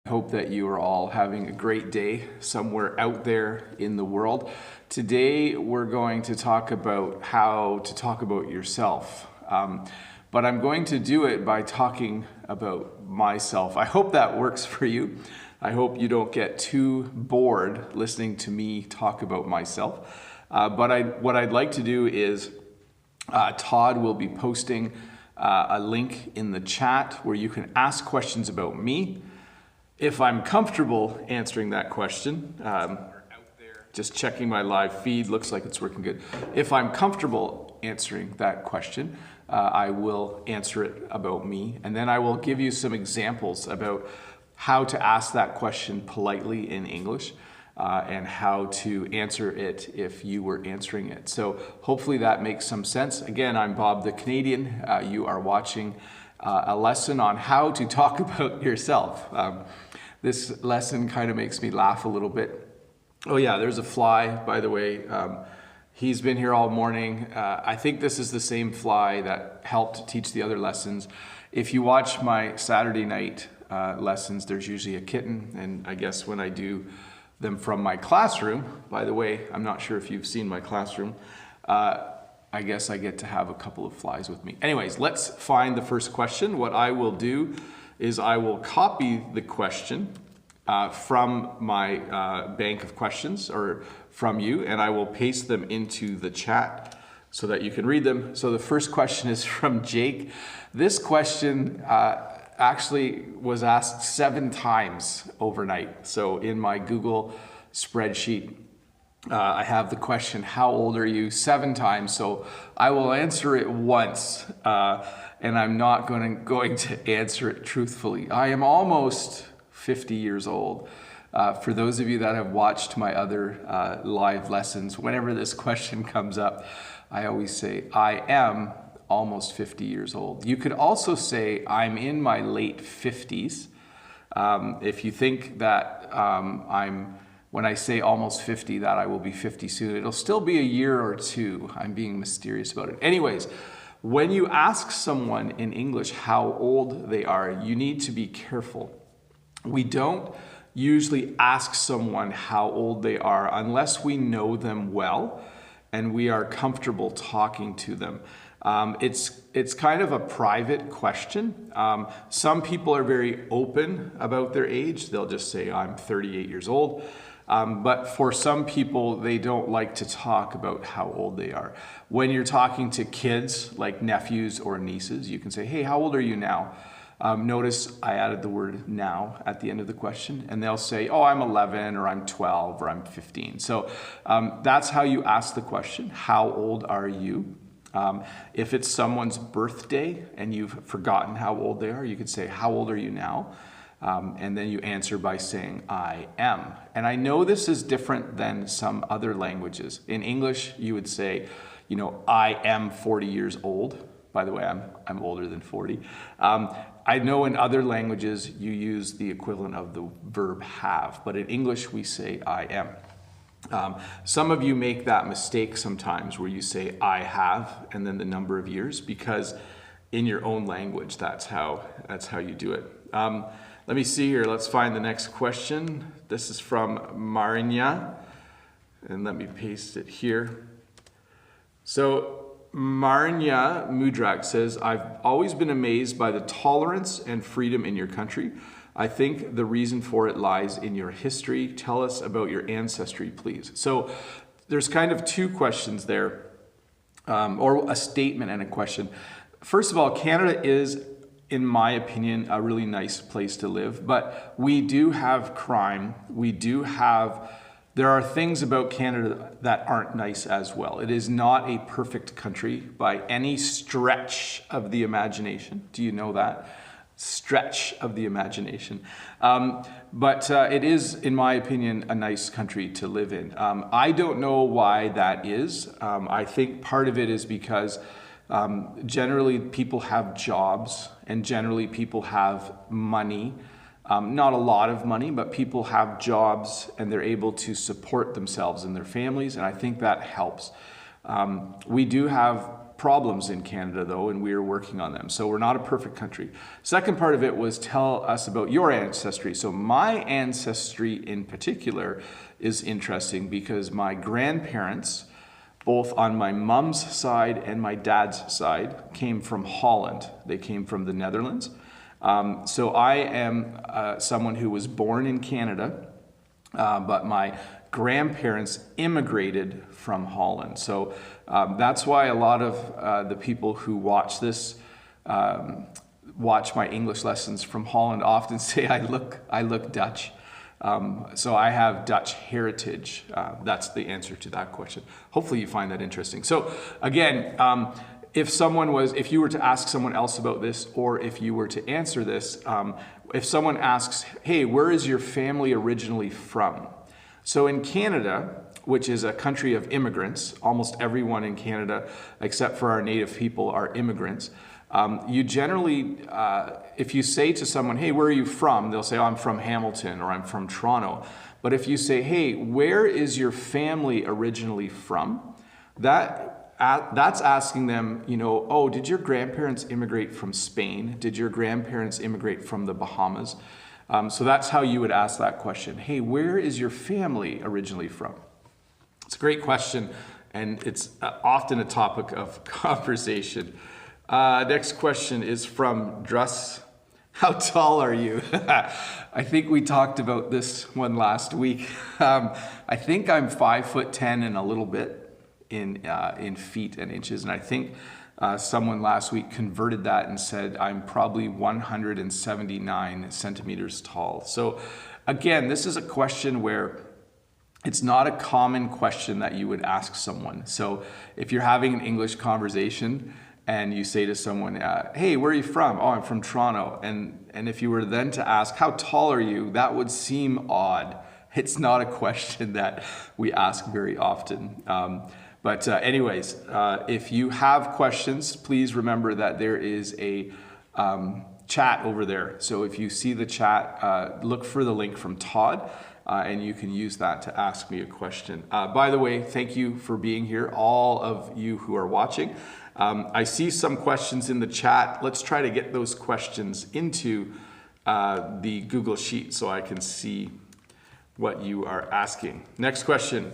Hope that you are all having a great day somewhere out there in the world. Today we're going to talk about how to talk about yourself. But I'm going to do it by talking about myself. I hope that works for you. I hope you don't get too bored listening to me talk about myself. But what I'd like to do is Todd will be posting a link in the chat where you can ask questions about me. If I'm comfortable answering that question, just checking my live feed, looks like it's working good. If I'm comfortable answering that question, I will answer it about me, and then I will give you some examples about how to ask that question politely in English and how to answer it if you were answering it. So hopefully that makes some sense. Again, I'm Bob the Canadian. You are watching a lesson on how to talk about yourself. This lesson kind of makes me laugh a little bit. Oh yeah, there's a fly, by the way. He's been here all morning. I think this is the same fly that helped teach the other lessons. If you watch my Saturday night lessons, there's usually a kitten, and I guess when I do them from my classroom, by the way, I'm not sure if you've seen my classroom, I guess I get to have a couple of flies with me. Anyways, let's find the first question. What I will do is I will copy the question from my bank of questions or from you, and I will paste them into the chat so that you can read them. So the first question is from Jake. This question actually was asked 7 times overnight. So in my Google spreadsheet, I have the question, how old are you, 7 times. So I will answer it once, and I'm not going to answer it truthfully. I am almost 50 years old. For those of you that have watched my other live lessons, whenever this question comes up, I always say, I am almost 50 years old. You could also say, I'm in my late 50s. If you think that when I say almost 50, that I will be 50 soon, it'll still be a year or two. I'm being mysterious about it. Anyways, when you ask someone in English how old they are, you need to be careful. We don't usually ask someone how old they are unless we know them well and we are comfortable talking to them. It's kind of a private question. Some people are very open about their age. They'll just say, I'm 38 years old. But for some people, they don't like to talk about how old they are. When you're talking to kids, like nephews or nieces, you can say, hey, how old are you now? Notice I added the word now at the end of the question, and they'll say, oh, I'm 11, or I'm 12, or I'm 15. So that's how you ask the question, how old are you? If it's someone's birthday and you've forgotten how old they are, you could say, how old are you now? And then you answer by saying, I am. And I know this is different than some other languages. In English, you would say, I am 40 years old. By the way, I'm older than 40. I know in other languages, you use the equivalent of the verb have, but in English, we say I am. Some of you make that mistake sometimes where you say I have and then the number of years, because in your own language, that's how you do it. Let me see here. Let's find the next question. This is from Marinya, and let me paste it here. So Marinya Mudrak says, I've always been amazed by the tolerance and freedom in your country. I think the reason for it lies in your history. Tell us about your ancestry, please. So there's kind of 2 questions there, or a statement and a question. First of all, Canada is, in my opinion, a really nice place to live, but we do have crime. There are things about Canada that aren't nice as well. It is not a perfect country by any stretch of the imagination. Do you know that? Stretch of the imagination. But it is, in my opinion, a nice country to live in. I don't know why that is. I think part of it is because generally people have jobs and generally people have money. Not a lot of money, but people have jobs and they're able to support themselves and their families, and I think that helps. We do have problems in Canada, though, and we are working on them. So we're not a perfect country. Second part of it was tell us about your ancestry. So my ancestry in particular is interesting because my grandparents, both on my mom's side and my dad's side, came from Holland. They came from the Netherlands. So I am someone who was born in Canada, but my grandparents immigrated from Holland. So that's why a lot of the people who watch this, watch my English lessons from Holland often say I look Dutch. So I have Dutch heritage. That's the answer to that question. Hopefully you find that interesting. So again, if you were to ask someone else about this, or if you were to answer this, if someone asks, hey, where is your family originally from? So in Canada, which is a country of immigrants, almost everyone in Canada, except for our native people, are immigrants. You generally, if you say to someone, hey, where are you from? They'll say, oh, I'm from Hamilton, or I'm from Toronto. But if you say, hey, where is your family originally from? That's asking them, oh, did your grandparents immigrate from Spain? Did your grandparents immigrate from the Bahamas? So that's how you would ask that question. Hey, where is your family originally from? It's a great question, and it's often a topic of conversation. Next question is from Druss. How tall are you? I think we talked about this one last week. I think I'm 5'10" and a little bit in feet and inches, and I think someone last week converted that and said I'm probably 179 centimeters tall. So again, this is a question where it's not a common question that you would ask someone. So if you're having an English conversation and you say to someone, hey, where are you from? Oh, I'm from Toronto. And if you were then to ask, how tall are you? That would seem odd. It's not a question that we ask very often. But anyways, if you have questions, please remember that there is a chat over there. So if you see the chat, look for the link from Todd, and you can use that to ask me a question. By the way, thank you for being here, all of you who are watching. I see some questions in the chat. Let's try to get those questions into the Google Sheet so I can see what you are asking. Next question.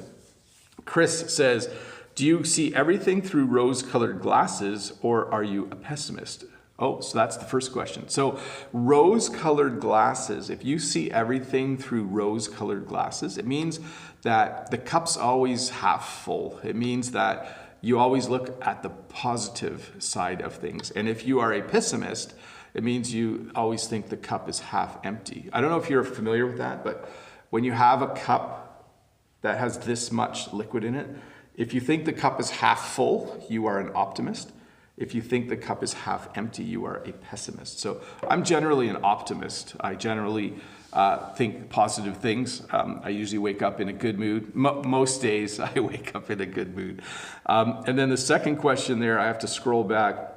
Chris says, do you see everything through rose-colored glasses, or are you a pessimist? Oh, so that's the first question. So rose-colored glasses, if you see everything through rose-colored glasses, it means that the cup's always half full. It means that you always look at the positive side of things. And if you are a pessimist, it means you always think the cup is half empty. I don't know if you're familiar with that, but when you have a cup that has this much liquid in it, if you think the cup is half full, you are an optimist. If you think the cup is half empty, you are a pessimist. So I'm generally an optimist. I generally think positive things. I usually wake up in a good mood. Most days I wake up in a good mood. And then the second question there, I have to scroll back.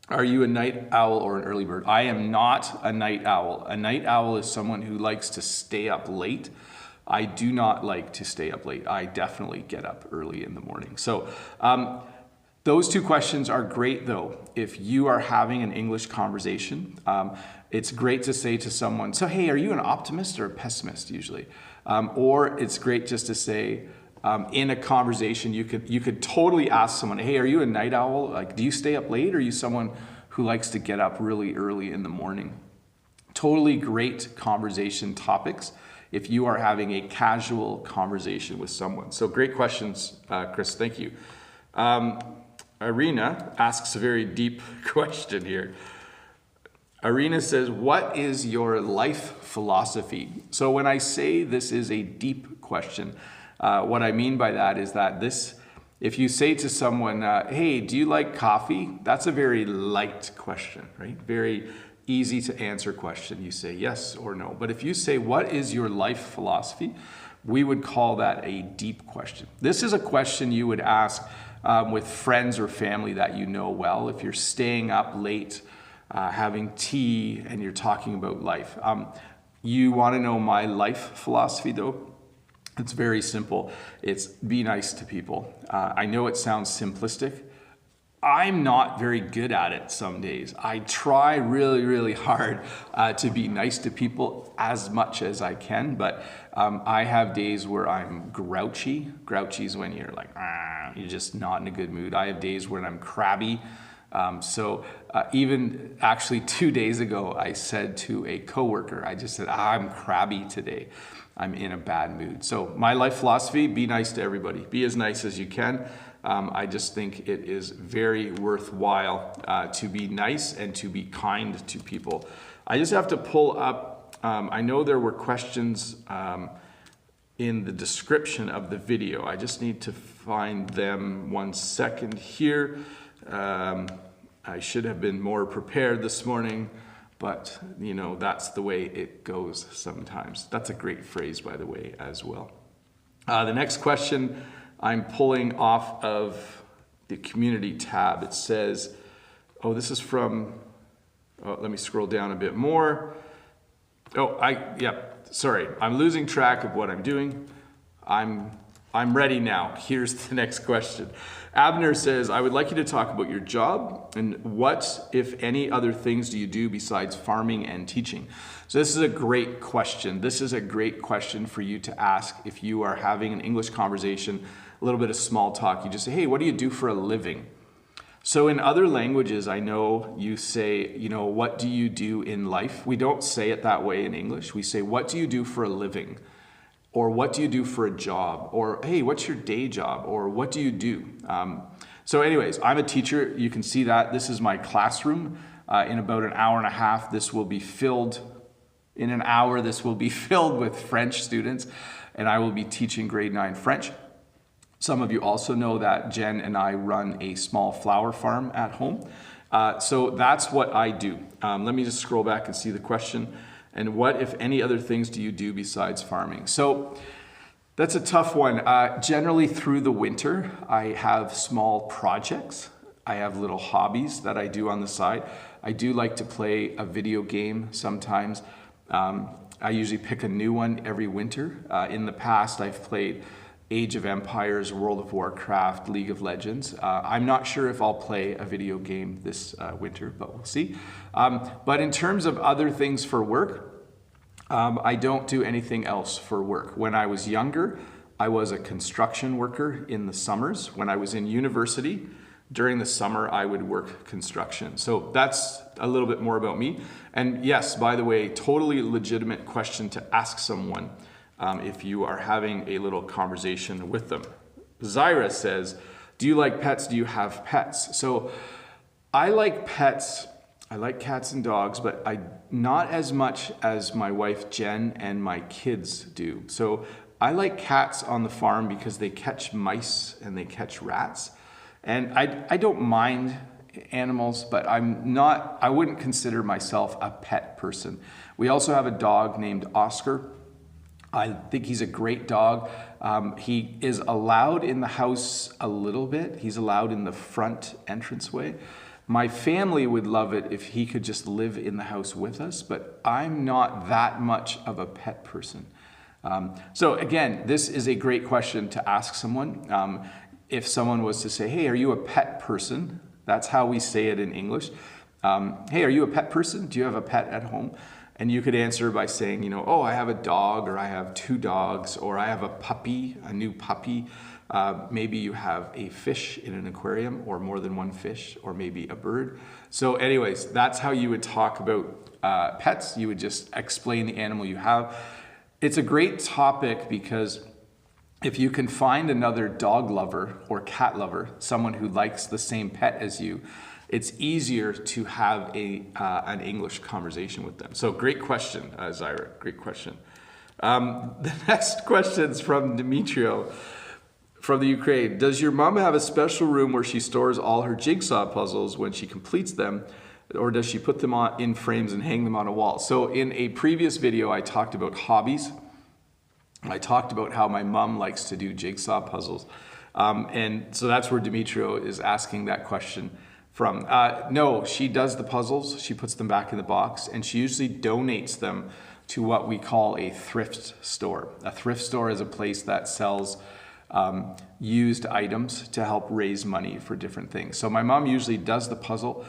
Are you a night owl or an early bird? I am not a night owl. A night owl is someone who likes to stay up late. I do not like to stay up late. I definitely get up early in the morning. So those two questions are great, though. If you are having an English conversation, it's great to say to someone, so hey, are you an optimist or a pessimist usually? Or it's great just to say, in a conversation, you could totally ask someone, hey, are you a night owl? Like, do you stay up late, or are you someone who likes to get up really early in the morning? Totally great conversation topics if you are having a casual conversation with someone. So great questions, Chris, thank you. Irina asks a very deep question here. Irina says, what is your life philosophy? So when I say this is a deep question, what I mean by that is that if you say to someone, hey, do you like coffee? That's a very light question, right? Very easy to answer question. You say yes or no. But if you say, what is your life philosophy? We would call that a deep question. This is a question you would ask with friends or family that you know well. If you're staying up late, having tea, and you're talking about life. You want to know my life philosophy, though? It's very simple. It's be nice to people. I know it sounds simplistic, I'm not very good at it some days. I try really, really hard to be nice to people as much as I can, but I have days where I'm grouchy. Grouchy is when you're like, you're just not in a good mood. I have days when I'm crabby. Even actually 2 days ago, I said to a coworker, I just said, I'm crabby today. I'm in a bad mood. So my life philosophy, be nice to everybody. Be as nice as you can. I just think it is very worthwhile to be nice and to be kind to people. I just have to pull up, I know there were questions in the description of the video. I just need to find them 1 second here. I should have been more prepared this morning, but you know, that's the way it goes sometimes. That's a great phrase, by the way, as well. The next question I'm pulling off of the community tab. It says, oh, this is from, let me scroll down a bit more. Sorry, I'm losing track of what I'm doing. I'm ready now. Here's the next question. Abner says, I would like you to talk about your job and what, if any, other things do you do besides farming and teaching? So this is a great question. This is a great question for you to ask if you are having an English conversation, a little bit of small talk. You just say, hey, what do you do for a living? So in other languages, I know you say, you know, what do you do in life? We don't say it that way in English. We say, what do you do for a living? Or what do you do for a job? Or, hey, what's your day job? Or what do you do? So anyways, I'm a teacher. You can see that. This is my classroom. In about an hour and a half, this will be filled. In an hour, this will be filled with French students, and I will be teaching grade 9 French. Some of you also know that Jen and I run a small flower farm at home. So that's what I do. Let me just scroll back and see the question. And what, if any, other things do you do besides farming? So that's a tough one. Generally through the winter, I have small projects. I have little hobbies that I do on the side. I do like to play a video game sometimes. I usually pick a new one every winter. In the past, I've played Age of Empires, World of Warcraft, League of Legends. I'm not sure if I'll play a video game this winter, but we'll see. But in terms of other things for work, I don't do anything else for work. When I was younger, I was a construction worker in the summers. When I was in university, during the summer, I would work construction. So that's a little bit more about me. And yes, by the way, totally legitimate question to ask someone if you are having a little conversation with them. Zyra says, do you like pets? Do you have pets? So I like pets. I like cats and dogs, but not as much as my wife Jen and my kids do. So I like cats on the farm because they catch mice and they catch rats. And I don't mind animals, but I wouldn't consider myself a pet person. We also have a dog named Oscar. I think he's a great dog. He is allowed in the house a little bit. He's allowed in the front entranceway. My family would love it if he could just live in the house with us, but I'm not that much of a pet person. So again, this is a great question to ask someone. If someone was to say, hey, are you a pet person? That's how we say it in English. Hey, are you a pet person? Do you have a pet at home? And you could answer by saying, you know, oh, I have a dog, or I have 2 dogs, or I have a puppy, a new puppy. Maybe you have a fish in an aquarium, or more than 1 fish, or maybe a bird. So anyways, that's how you would talk about pets. You would just explain the animal you have. It's a great topic because if you can find another dog lover or cat lover, someone who likes the same pet as you, it's easier to have an English conversation with them. So great question, Zyra, great question. The next question is from Demetrio from the Ukraine. Does your mom have a special room where she stores all her jigsaw puzzles when she completes them, or does she put them in frames and hang them on a wall? So in a previous video, I talked about hobbies. I talked about how my mom likes to do jigsaw puzzles. And so that's where Demetrio is asking that question from. No, she does the puzzles. She puts them back in the box, and she usually donates them to what we call a thrift store. A thrift store is a place that sells used items to help raise money for different things. So my mom usually does the puzzle.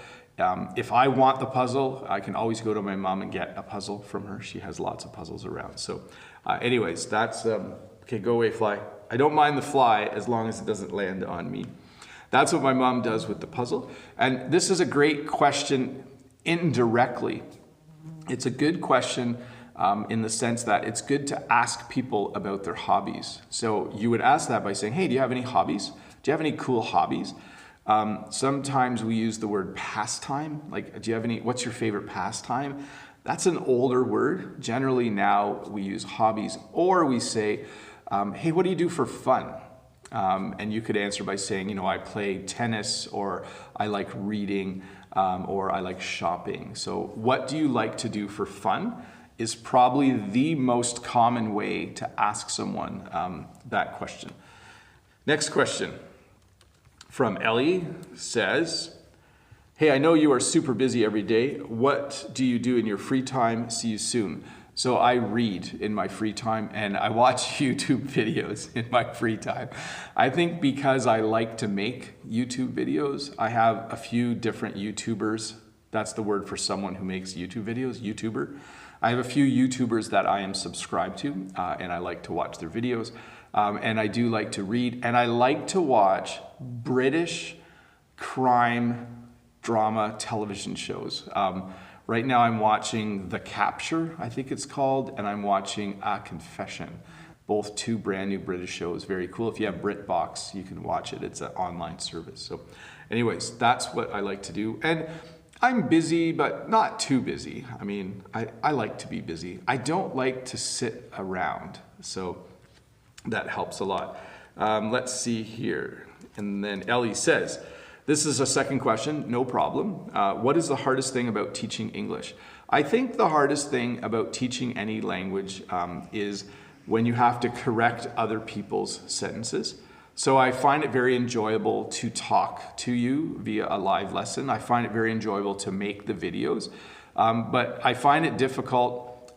If I want the puzzle, I can always go to my mom and get a puzzle from her. She has lots of puzzles around. So anyways, that's, okay, go away, fly. I don't mind the fly as long as it doesn't land on me. That's what my mom does with the puzzle. And this is a great question indirectly. It's a good question in the sense that it's good to ask people about their hobbies. So you would ask that by saying, hey, do you have any hobbies? Do you have any cool hobbies? Sometimes we use the word pastime. Like, do you have any, what's your favorite pastime? That's an older word. Generally now we use hobbies, or we say, hey, what do you do for fun? And you could answer by saying, you know, I play tennis, or I like reading, or I like shopping. So what do you like to do for fun is probably the most common way to ask someone that question. Next question from Ellie says, hey, I know you are super busy every day. What do you do in your free time? See you soon. So I read in my free time and I watch YouTube videos in my free time. I think because I like to make YouTube videos, I have a few different YouTubers. That's the word for someone who makes YouTube videos, YouTuber. I have a few YouTubers that I am subscribed to and I like to watch their videos. And I do like to read, and I like to watch British crime drama television shows. Right now I'm watching The Capture, I think it's called, and I'm watching A Confession. Both two brand new British shows, very cool. If you have BritBox, you can watch it. It's an online service. So anyways, that's what I like to do. And I'm busy, but not too busy. I mean, I like to be busy. I don't like to sit around. So that helps a lot. Let's see here. And then Ellie says, this is a second question, no problem. What is the hardest thing about teaching English? I think the hardest thing about teaching any language is when you have to correct other people's sentences. So I find it very enjoyable to talk to you via a live lesson. I find it very enjoyable to make the videos, but I find it difficult,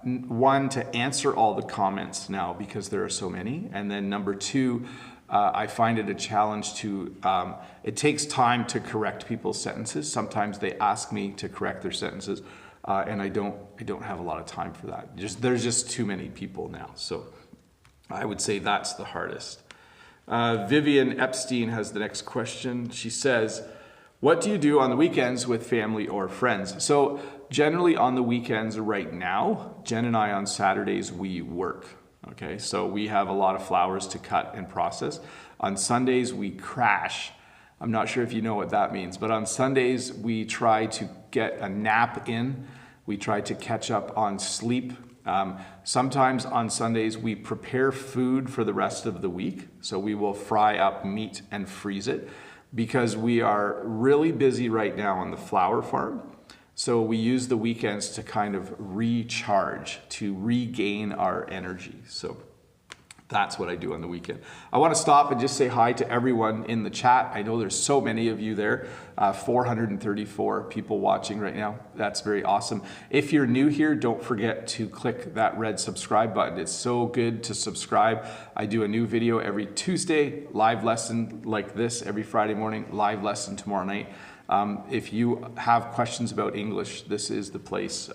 one, to answer all the comments now because there are so many, and then number two, I find it a challenge to, it takes time to correct people's sentences. Sometimes they ask me to correct their sentences, and I don't have a lot of time for that. There's just too many people now, so I would say that's the hardest. Vivian Epstein has the next question. She says, what do you do on the weekends with family or friends? So generally on the weekends right now, Jen and I on Saturdays, we work. Okay, so we have a lot of flowers to cut and process. On Sundays, we crash. I'm not sure if you know what that means, but on Sundays, we try to get a nap in. We try to catch up on sleep. Sometimes on Sundays, we prepare food for the rest of the week. So we will fry up meat and freeze it because we are really busy right now on the flower farm. So we use the weekends to kind of recharge, to regain our energy. So that's what I do on the weekend. I want to stop and just say hi to everyone in the chat. I know there's so many of you there, 434 people watching right now. That's very awesome. If you're new here, don't forget to click that red subscribe button. It's so good to subscribe. I do a new video every Tuesday, live lesson like this every Friday morning, live lesson tomorrow night. If you have questions about English, this is the place,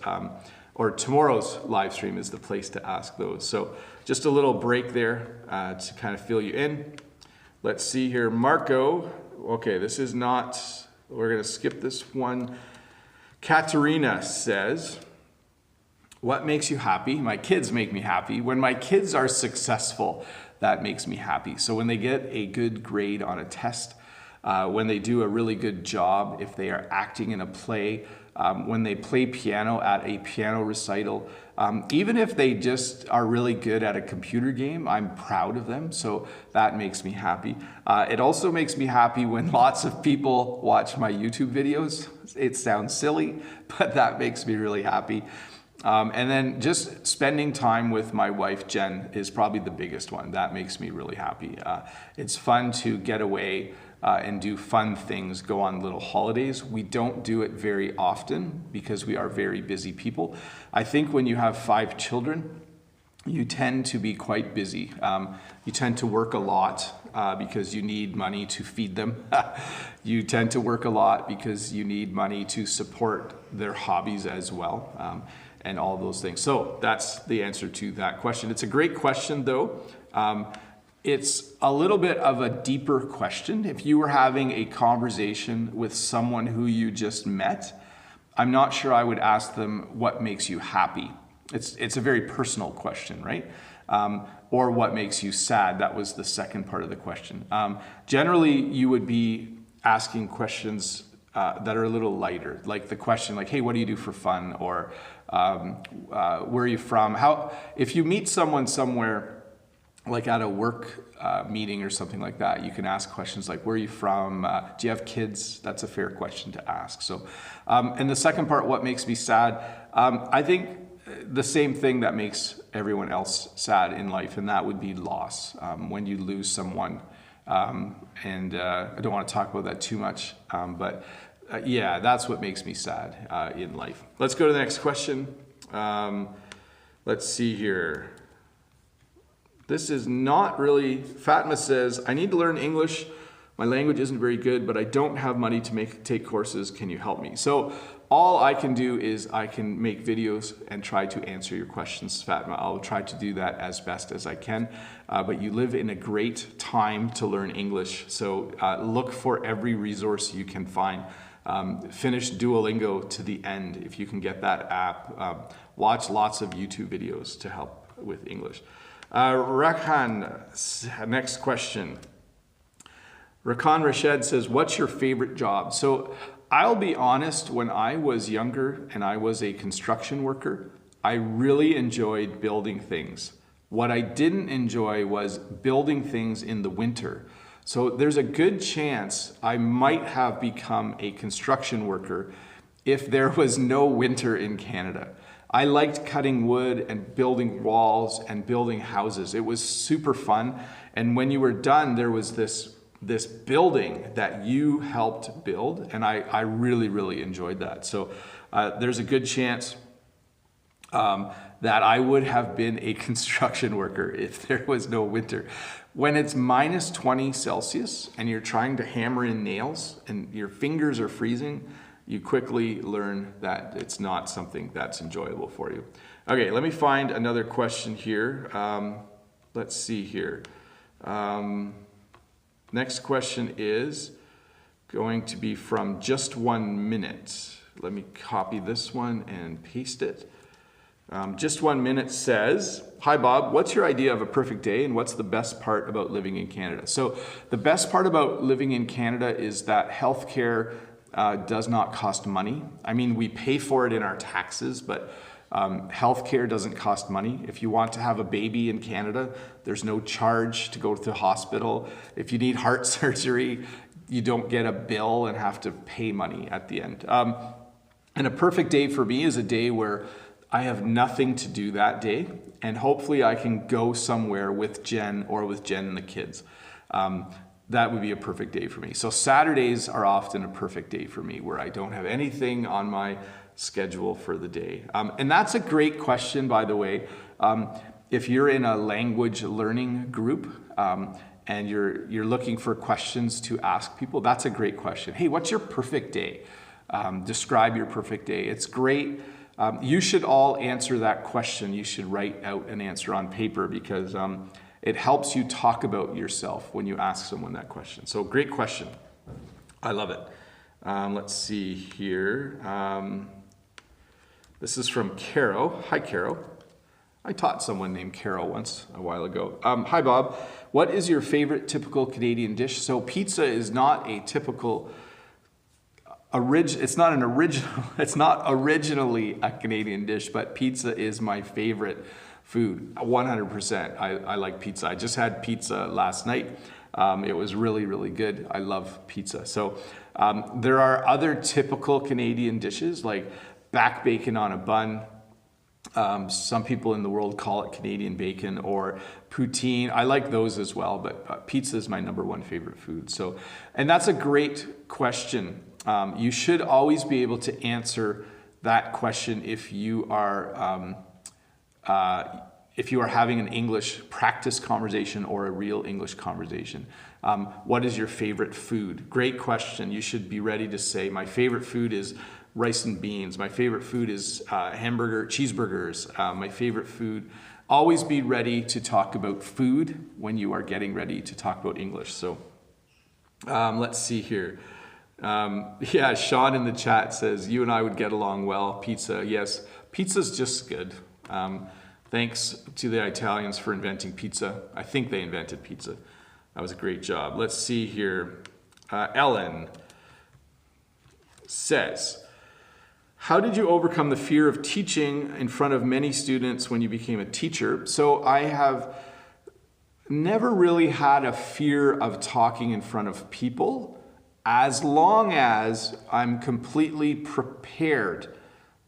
or tomorrow's live stream is the place to ask those. So just a little break there to kind of fill you in. Let's see here, Marco. Okay, this is not, we're gonna skip this one. Katerina says, what makes you happy? My kids make me happy. When my kids are successful, that makes me happy. So when they get a good grade on a test, when they do a really good job, if they are acting in a play, when they play piano at a piano recital, even if they just are really good at a computer game, I'm proud of them, so that makes me happy. It also makes me happy when lots of people watch my YouTube videos. It sounds silly, but that makes me really happy. And then just spending time with my wife, Jen, is probably the biggest one. That makes me really happy. It's fun to get away and do fun things, go on little holidays. We don't do it very often because we are very busy people. I think when you have 5 children, you tend to be quite busy. You tend to work a lot because you need money to feed them. You tend to work a lot because you need money to support their hobbies as well, and all those things. So that's the answer to that question. It's a great question, though. It's a little bit of a deeper question. If you were having a conversation with someone who you just met, I'm not sure I would ask them what makes you happy. It's a very personal question, right? Or what makes you sad? That was the second part of the question. Generally, you would be asking questions that are a little lighter, like the question like, hey, what do you do for fun? Or where are you from? If you meet someone somewhere, like at a work meeting or something like that, you can ask questions like, where are you from? Do you have kids? That's a fair question to ask. So, and the second part, what makes me sad? I think the same thing that makes everyone else sad in life, and that would be loss. When you lose someone, and I don't want to talk about that too much, but yeah, that's what makes me sad in life. Let's go to the next question. Let's see here. This is not really, Fatma says, I need to learn English. My language isn't very good, but I don't have money to take courses. Can you help me? So all I can do is I can make videos and try to answer your questions, Fatma. I'll try to do that as best as I can. But you live in a great time to learn English. So look for every resource you can find. Finish Duolingo to the end if you can get that app. Watch lots of YouTube videos to help with English. Rakhan, next question. Rakan Rashid says, what's your favorite job? So I'll be honest, when I was younger and I was a construction worker, I really enjoyed building things. What I didn't enjoy was building things in the winter. So there's a good chance I might have become a construction worker if there was no winter in Canada. I liked cutting wood and building walls and building houses. It was super fun. And when you were done, there was this building that you helped build. And I really, really enjoyed that. So there's a good chance that I would have been a construction worker if there was no winter. When it's minus 20 Celsius and you're trying to hammer in nails and your fingers are freezing, you quickly learn that it's not something that's enjoyable for you. Okay, let me find another question here. Let's see here. Next question is going to be from Just 1 Minute. Let me copy this one and paste it. Just 1 Minute says, hi Bob, what's your idea of a perfect day and what's the best part about living in Canada? So the best part about living in Canada is that healthcare does not cost money. I mean, we pay for it in our taxes, but healthcare doesn't cost money. If you want to have a baby in Canada, there's no charge to go to the hospital. If you need heart surgery, you don't get a bill and have to pay money at the end. And a perfect day for me is a day where I have nothing to do that day, and hopefully I can go somewhere with Jen and the kids. That would be a perfect day for me. So Saturdays are often a perfect day for me where I don't have anything on my schedule for the day. And that's a great question, by the way. If you're in a language learning group and you're looking for questions to ask people, that's a great question. Hey, what's your perfect day? Describe your perfect day. It's great. You should all answer that question. You should write out an answer on paper because it helps you talk about yourself when you ask someone that question. So great question. I love it. Let's see here. This is from Caro. Hi, Caro. I taught someone named Caro once a while ago. Hi, Bob. What is your favorite typical Canadian dish? So pizza is not a typical it's not originally a Canadian dish, but pizza is my favorite food, 100%. I like pizza. I just had pizza last night. It was really, really good. I love pizza. So there are other typical Canadian dishes like back bacon on a bun. Some people in the world call it Canadian bacon or poutine. I like those as well, but pizza is my #1 favorite food. So, and that's a great question. You should always be able to answer that question if you are if you are having an English practice conversation or a real English conversation. What is your favorite food? Great question. You should be ready to say, my favorite food is rice and beans. My favorite food is cheeseburgers. My favorite food. Always be ready to talk about food when you are getting ready to talk about English. So let's see here. Yeah, Sean in the chat says, you and I would get along well. Pizza, yes. Pizza's just good. Thanks to the Italians for inventing pizza. I think they invented pizza. That was a great job. Let's see here. Ellen says, how did you overcome the fear of teaching in front of many students when you became a teacher? So I have never really had a fear of talking in front of people, as long as I'm completely prepared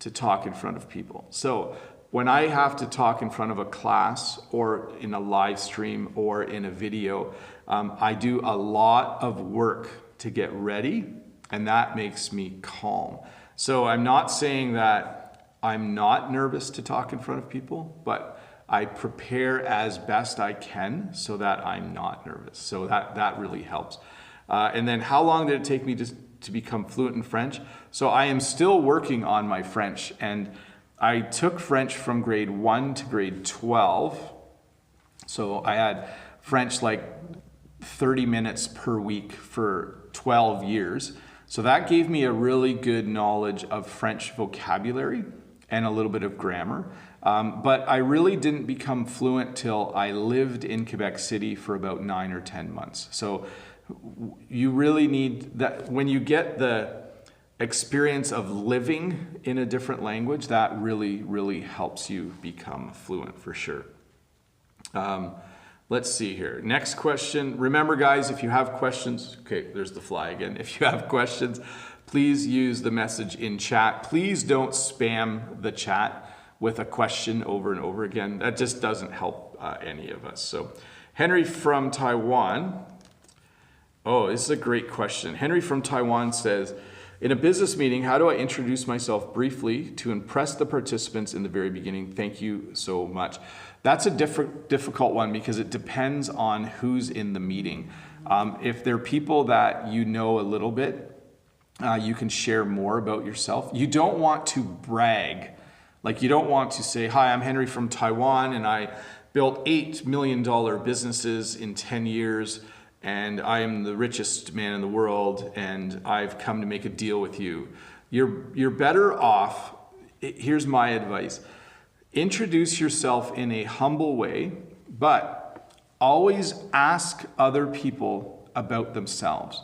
to talk in front of people. So when I have to talk in front of a class or in a live stream or in a video, I do a lot of work to get ready, and that makes me calm. So I'm not saying that I'm not nervous to talk in front of people, but I prepare as best I can so that I'm not nervous. So that really helps. And then how long did it take me to become fluent in French? So I am still working on my French, and I took French from grade 1 to grade 12. So I had French like 30 minutes per week for 12 years. So that gave me a really good knowledge of French vocabulary and a little bit of grammar. But I really didn't become fluent till I lived in Quebec City for about 9 or 10 months. So you really need that. When you get the experience of living in a different language, that really, really helps you become fluent for sure. Let's see here. Next question. Remember, guys, if you have questions, okay, there's the fly again. If you have questions, please use the message in chat. Please don't spam the chat with a question over and over again. That just doesn't help any of us. So Henry from Taiwan. Oh, this is a great question. Henry from Taiwan says, in a business meeting, how do I introduce myself briefly to impress the participants in the very beginning? Thank you so much. That's a difficult one because it depends on who's in the meeting. If they're people that you know a little bit, you can share more about yourself. You don't want to brag. Like, you don't want to say, hi, I'm Henry from Taiwan, and I built $8 million businesses in 10 years. And I am the richest man in the world, and I've come to make a deal with you. You're better off, here's my advice. Introduce yourself in a humble way, but always ask other people about themselves.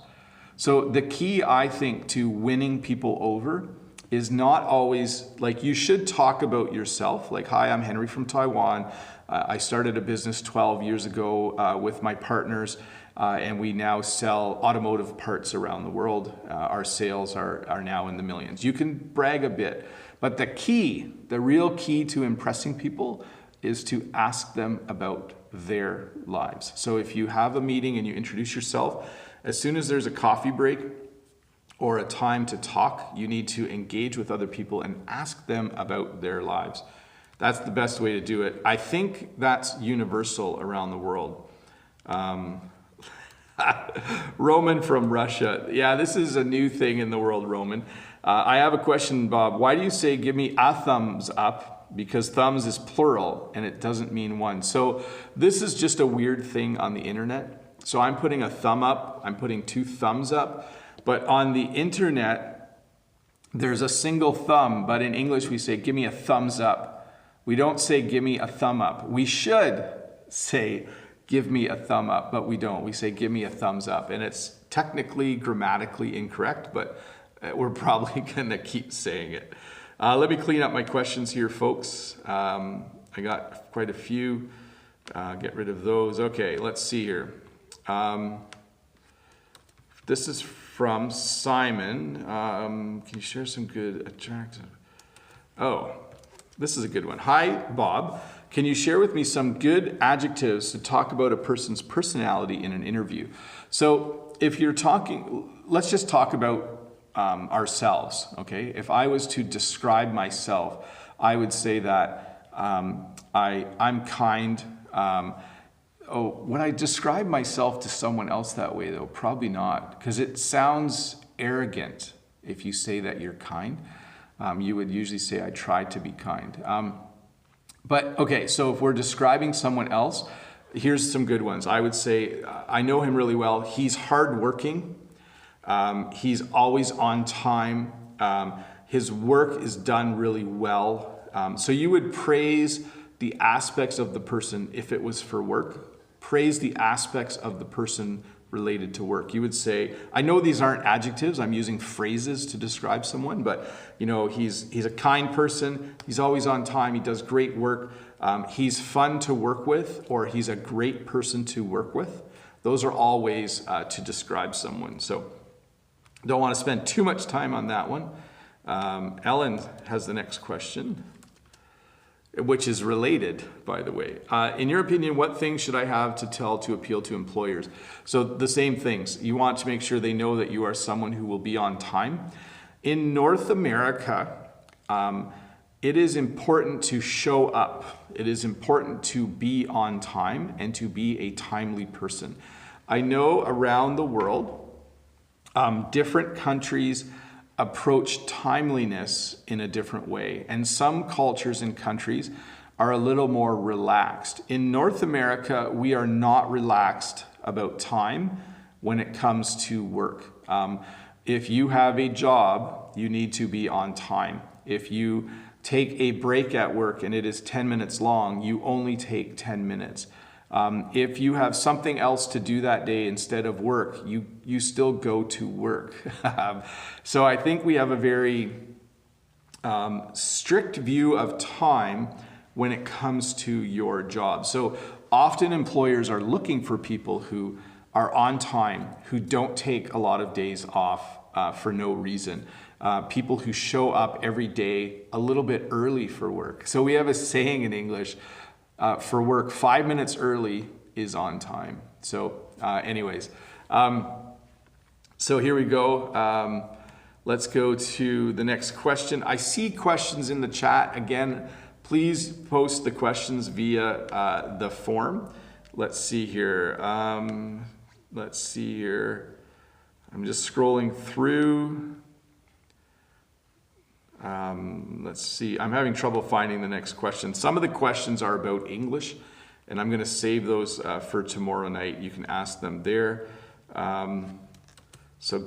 So the key, I think, to winning people over is not always, like, you should talk about yourself. Like, hi, I'm Henry from Taiwan. I started a business 12 years ago with my partners. And we now sell automotive parts around the world. Our sales are now in the millions. You can brag a bit, but the real key to impressing people is to ask them about their lives. So if you have a meeting and you introduce yourself, as soon as there's a coffee break or a time to talk, you need to engage with other people and ask them about their lives. That's the best way to do it. I think that's universal around the world. Roman from Russia. Yeah, this is a new thing in the world, Roman. I have a question, Bob. Why do you say give me a thumbs up? Because thumbs is plural and it doesn't mean one. So this is just a weird thing on the internet. So I'm putting a thumb up. I'm putting 2 thumbs up. But on the internet, there's a single thumb. But in English, we say give me a thumbs up. We don't say give me a thumb up. We should say give me a thumb up, but we don't. We say, give me a thumbs up. And it's technically, grammatically incorrect, but we're probably gonna keep saying it. Let me clean up my questions here, folks. I got quite a few. Get rid of those. Okay, let's see here. This is from Simon. Can you share some good, attractive? Oh, this is a good one. Hi, Bob. Can you share with me some good adjectives to talk about a person's personality in an interview? So if you're talking, let's just talk about ourselves, okay? If I was to describe myself, I would say that I'm kind. Would I describe myself to someone else that way though? Probably not, because it sounds arrogant if you say that you're kind. You would usually say, I try to be kind. But okay, so if we're describing someone else, here's some good ones. I would say, I know him really well. He's hardworking. He's always on time. His work is done really well. So you would praise the aspects of the person if it was for work. Praise the aspects of the person related to work. You would say, I know these aren't adjectives, I'm using phrases to describe someone, but you know, he's a kind person, he's always on time, he does great work, he's fun to work with, or he's a great person to work with. Those are all ways to describe someone. So don't want to spend too much time on that one. Ellen has the next question, which is related, by the way. In your opinion, what things should I have to tell to appeal to employers? So the same things. You want to make sure they know that you are someone who will be on time. In North America, it is important to show up. It is important to be on time and to be a timely person. I know around the world, different countries approach timeliness in a different way. And some cultures and countries are a little more relaxed. In North America, we are not relaxed about time when it comes to work. If you have a job, you need to be on time. If you take a break at work and it is 10 minutes long, you only take 10 minutes. If you have something else to do that day instead of work, you still go to work. So I think we have a very strict view of time when it comes to your job. So often employers are looking for people who are on time, who don't take a lot of days off for no reason. People who show up every day a little bit early for work. So we have a saying in English, for work, 5 minutes early is on time. So anyways, so here we go. Let's go to the next question. I see questions in the chat. Again, please post the questions via the form. Let's see here. I'm just scrolling through. Let's see, I'm having trouble finding the next question. Some of the questions are about English, and I'm going to save those for tomorrow night. You can ask them there. So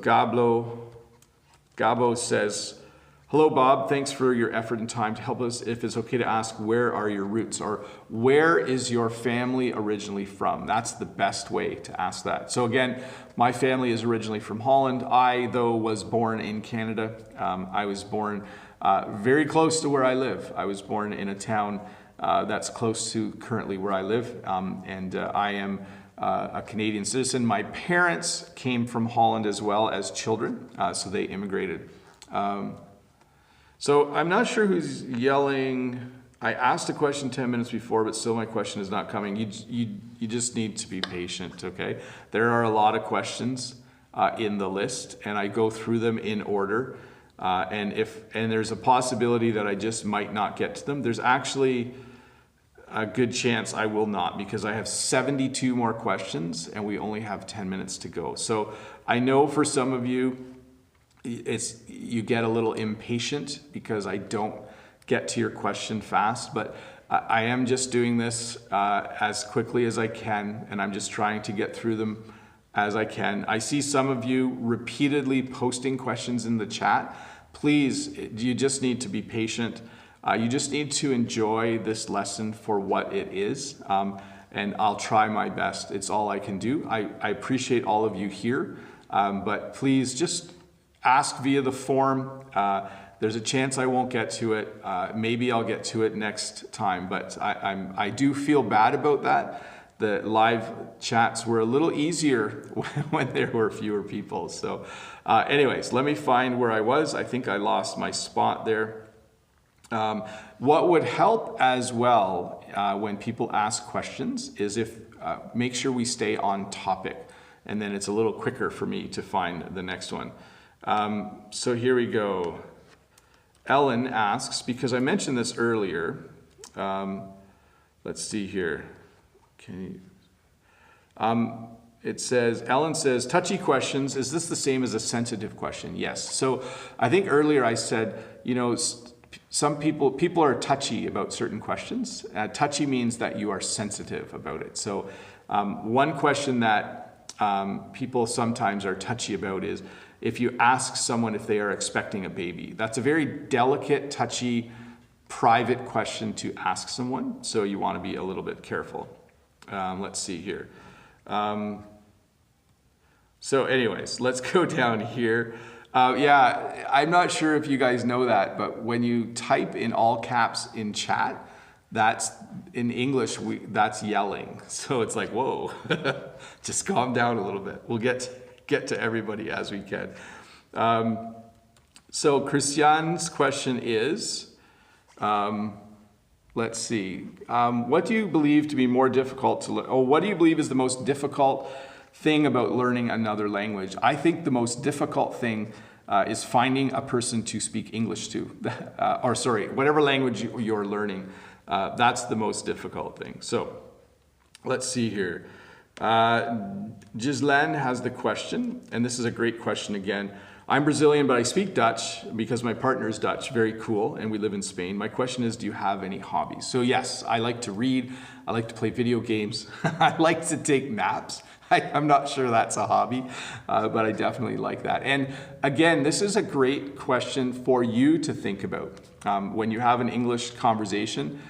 Gabo says, hello Bob, thanks for your effort and time to help us. If it's okay to ask, where are your roots? Or where is your family originally from? That's the best way to ask that. So again, my family is originally from Holland. I, though, was born in Canada. I was born very close to where I live. I was born in a town that's close to currently where I live, and I am a Canadian citizen. My parents came from Holland as well as children, so they immigrated. So I'm not sure who's yelling. I asked a question 10 minutes before, but still my question is not coming. You just need to be patient, okay? There are a lot of questions in the list, and I go through them in order. And there's a possibility that I just might not get to them. There's actually a good chance I will not, because I have 72 more questions and we only have 10 minutes to go. So I know for some of you, you get a little impatient because I don't get to your question fast, but I am just doing this as quickly as I can, and I'm just trying to get through them as I can. I see some of you repeatedly posting questions in the chat. Please, you just need to be patient. You just need to enjoy this lesson for what it is, and I'll try my best. It's all I can do. I appreciate all of you here, but please just ask via the form. There's a chance I won't get to it. Maybe I'll get to it next time, but I do feel bad about that. The live chats were a little easier when there were fewer people. So anyways, let me find where I was. I think I lost my spot there. What would help as well when people ask questions is if make sure we stay on topic, and then it's a little quicker for me to find the next one. So here we go. Ellen asks, because I mentioned this earlier, Let's see here. Can you? It says, Ellen says, touchy questions. Is this the same as a sensitive question? Yes. So I think earlier I said, you know, some people are touchy about certain questions. Touchy means that you are sensitive about it. So one question that people sometimes are touchy about is if you ask someone if they are expecting a baby. That's a very delicate, touchy, private question to ask someone. So you want to be a little bit careful. Let's see here. So anyways, let's go down here. Yeah, I'm not sure if you guys know that, but when you type in all caps in chat, that's in English, that's yelling. So it's like, whoa, just calm down a little bit. We'll get to everybody as we can. So Christian's question is, let's see, what do you believe to be more difficult to learn? Oh, what do you believe is the most difficult thing about learning another language? I think the most difficult thing is finding a person to speak English to, or sorry, whatever language you're learning. That's the most difficult thing. So let's see here. Ghislaine has the question, and this is a great question again. I'm Brazilian, but I speak Dutch because my partner is Dutch. Very cool, and we live in Spain. My question is, do you have any hobbies? So yes, I like to read. I like to play video games. I like to take naps. I'm not sure that's a hobby, but I definitely like that. And again, this is a great question for you to think about. When you have an English conversation,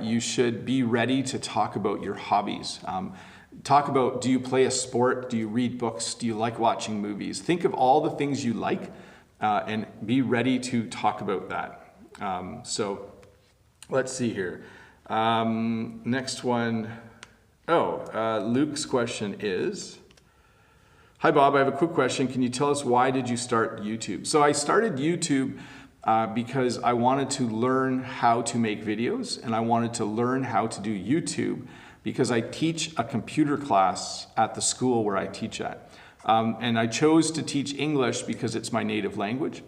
you should be ready to talk about your hobbies. Talk about, do you play a sport? Do you read books? Do you like watching movies? Think of all the things you like and be ready to talk about that. So let's see here. Next one. Luke's question is, hi Bob, I have a quick question. Can you tell us why did you start YouTube? So I started YouTube because I wanted to learn how to make videos, and I wanted to learn how to do YouTube because I teach a computer class at the school where I teach at. And I chose to teach English because it's my native language.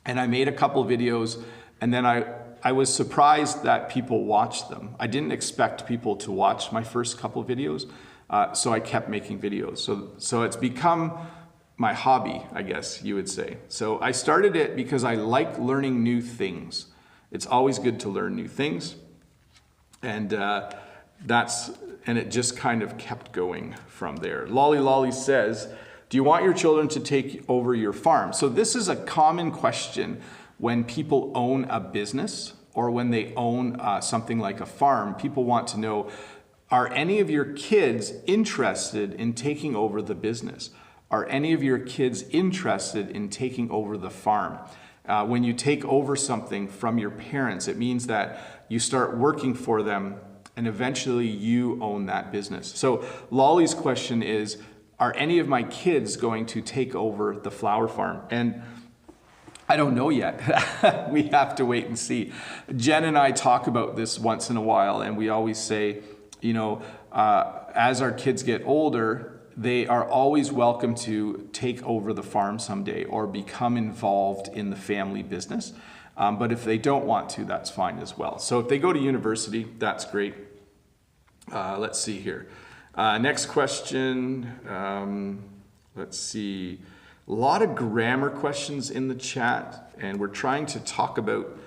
And I made a couple videos, and then I was surprised that people watched them. I didn't expect people to watch my first couple videos, so I kept making videos. So it's become my hobby, I guess you would say. So I started it because I like learning new things. It's always good to learn new things. And it just kind of kept going from there. Lolly says, do you want your children to take over your farm? So this is a common question when people own a business or when they own something like a farm. People want to know, are any of your kids interested in taking over the business? Are any of your kids interested in taking over the farm? When you take over something from your parents, it means that you start working for them and eventually you own that business. So Lolly's question is, are any of my kids going to take over the flower farm? And I don't know yet. We have to wait and see. Jen and I talk about this once in a while, and we always say, you know, as our kids get older, they are always welcome to take over the farm someday or become involved in the family business. But if they don't want to, that's fine as well. So if they go to university, that's great. Let's see here. Next question. Let's see. A lot of grammar questions in the chat, and we're trying to talk about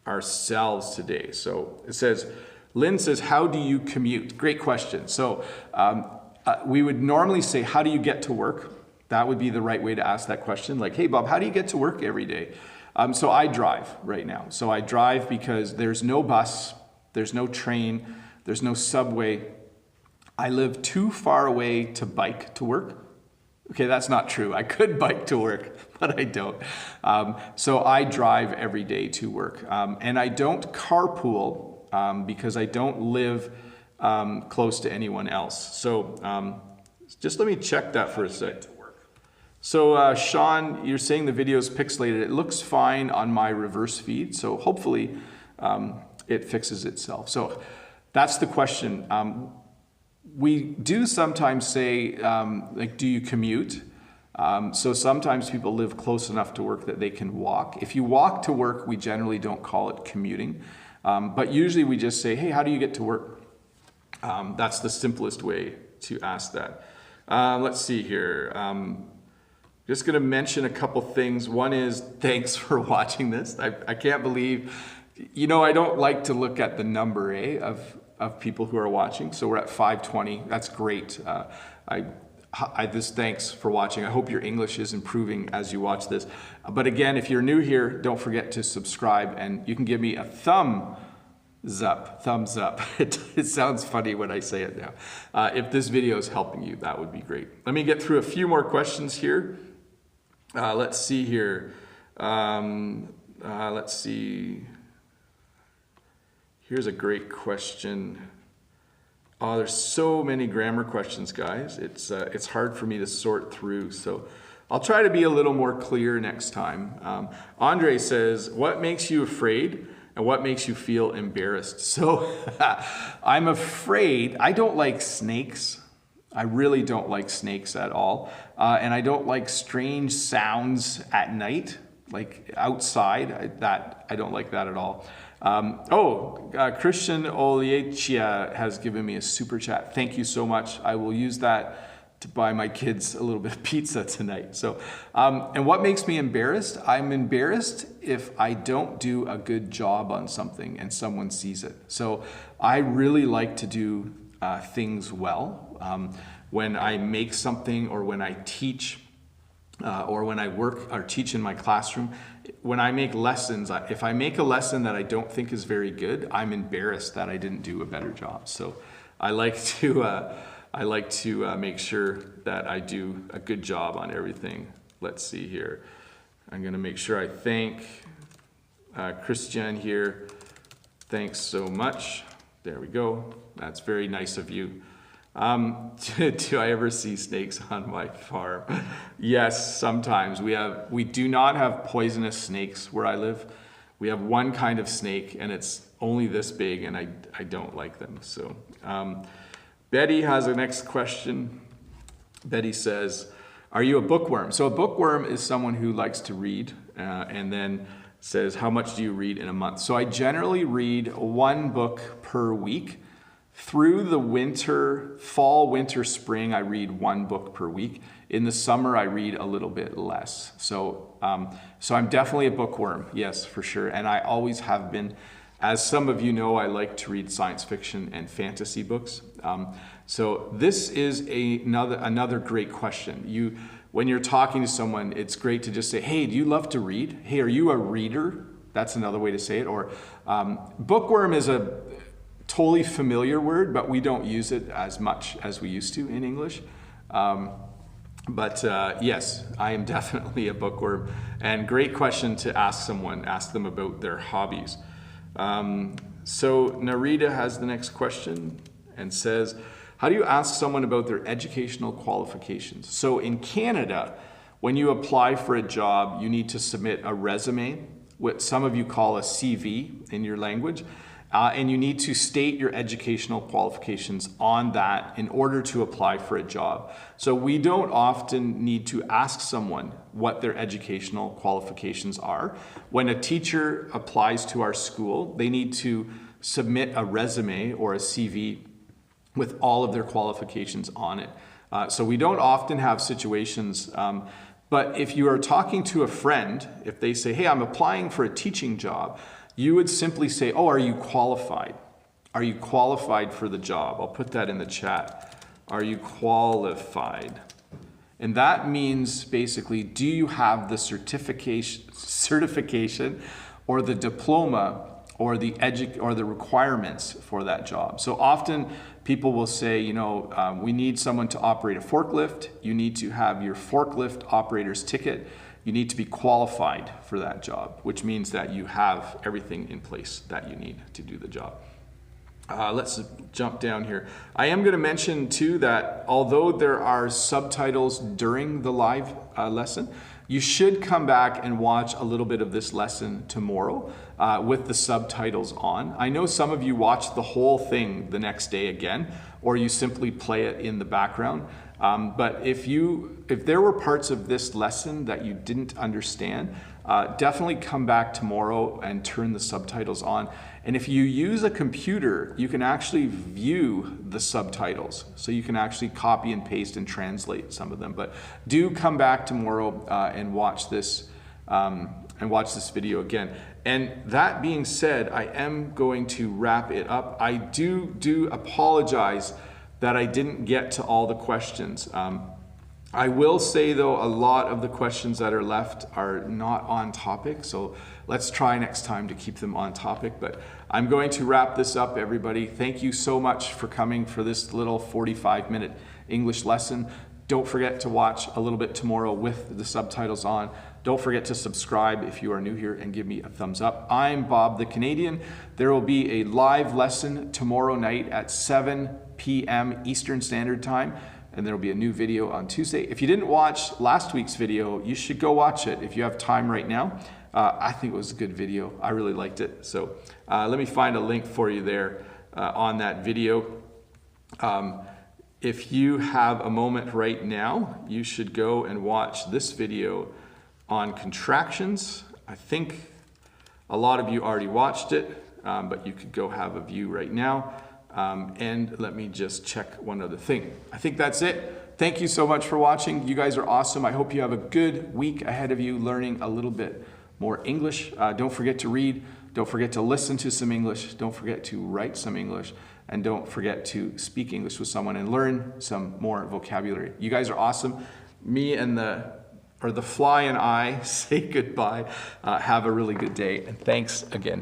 ourselves today. So it says, Lynn says, how do you commute? Great question. So we would normally say, how do you get to work? That would be the right way to ask that question. Like, hey, Bob, how do you get to work every day? So I drive right now. So I drive because there's no bus, there's no train, there's no subway. I live too far away to bike to work. Okay, that's not true. I could bike to work, but I don't. So I drive every day to work. And I don't carpool because I don't live close to anyone else. So just let me check that for a sec. So Sean, you're saying the video is pixelated. It looks fine on my reverse feed. So hopefully it fixes itself. So that's the question. We do sometimes say, like, do you commute? So sometimes people live close enough to work that they can walk. If you walk to work, we generally don't call it commuting. But usually we just say, hey, how do you get to work? That's the simplest way to ask that. Let's see here. Just going to mention a couple things. One is thanks for watching this. I can't believe, I don't like to look at the number of people who are watching. So we're at 520. That's great. Just thanks for watching. I hope your English is improving as you watch this. But again, if you're new here, don't forget to subscribe, and you can give me a thumbs up. It sounds funny when I say it now. If this video is helping you, that would be great. Let me get through a few more questions here. Let's see here. Let's see. Here's a great question. Oh, there's so many grammar questions, guys. It's hard for me to sort through, so I'll try to be a little more clear next time. Andre says, what makes you afraid and what makes you feel embarrassed? So I'm afraid. I don't like snakes. I really don't like snakes at all. And I don't like strange sounds at night, like outside. I don't like that at all. Christian Oliechia has given me a super chat. Thank you so much. I will use that to buy my kids a little bit of pizza tonight. So, and what makes me embarrassed? I'm embarrassed if I don't do a good job on something and someone sees it. So I really like to do things well. When I make something, or when I teach, or when I work or teach in my classroom, when I make lessons, if I make a lesson that I don't think is very good, I'm embarrassed that I didn't do a better job. So I like to make sure that I do a good job on everything. Let's see here. I'm going to make sure I thank Christian here. Thanks so much. There we go. That's very nice of you. Do I ever see snakes on my farm? Yes, sometimes. We do not have poisonous snakes where I live. We have one kind of snake, and it's only this big, and I don't like them. So Betty has a next question. Betty says, are you a bookworm? So a bookworm is someone who likes to read, and then says, how much do you read in a month? So I generally read one book per week. Through the fall, winter, spring, I read one book per week. In the summer, I read a little bit less. So I'm definitely a bookworm, yes, for sure. And I always have been. As some of you know, I like to read science fiction and fantasy books. So this is another great question. When you're talking to someone, it's great to just say, hey, do you love to read? Hey, are you a reader? That's another way to say it. Or bookworm is a totally familiar word, but we don't use it as much as we used to in English. Yes, I am definitely a bookworm. And great question to ask someone, ask them about their hobbies. So Narita has the next question and says, how do you ask someone about their educational qualifications? So in Canada, when you apply for a job, you need to submit a resume, what some of you call a CV in your language. And you need to state your educational qualifications on that in order to apply for a job. So we don't often need to ask someone what their educational qualifications are. When a teacher applies to our school, they need to submit a resume or a CV with all of their qualifications on it. So we don't often have situations, but if you are talking to a friend, if they say, hey, I'm applying for a teaching job, you would simply say, oh, are you qualified? Are you qualified for the job? I'll put that in the chat. Are you qualified? And that means basically, do you have the certification or the diploma or the requirements for that job? So often people will say, we need someone to operate a forklift. You need to have your forklift operator's ticket. You need to be qualified for that job, which means that you have everything in place that you need to do the job. Let's jump down here. I am going to mention too that although there are subtitles during the live lesson, you should come back and watch a little bit of this lesson tomorrow with the subtitles on. I know some of you watch the whole thing the next day again, or you simply play it in the background. But if there were parts of this lesson that you didn't understand, definitely come back tomorrow and turn the subtitles on. And if you use a computer, you can actually view the subtitles. So you can actually copy and paste and translate some of them. But do come back tomorrow and watch this video again. And that being said, I am going to wrap it up. I do apologize that I didn't get to all the questions. I will say though, a lot of the questions that are left are not on topic, so let's try next time to keep them on topic. But I'm going to wrap this up, everybody. Thank you so much for coming for this little 45-minute English lesson. Don't forget to watch a little bit tomorrow with the subtitles on. Don't forget to subscribe if you are new here and give me a thumbs up. I'm Bob the Canadian. There will be a live lesson tomorrow night at 7 p.m. Eastern Standard Time. And there will be a new video on Tuesday. If you didn't watch last week's video, you should go watch it if you have time right now. I think it was a good video. I really liked it. So let me find a link for you there on that video. If you have a moment right now, you should go and watch this video on contractions. I think a lot of you already watched it, but you could go have a view right now. And let me just check one other thing. I think that's it. Thank you so much for watching. You guys are awesome. I hope you have a good week ahead of you learning a little bit more English. Don't forget to read. Don't forget to listen to some English. Don't forget to write some English. And don't forget to speak English with someone and learn some more vocabulary. You guys are awesome. Me and the fly and I say goodbye. Have a really good day. And thanks again.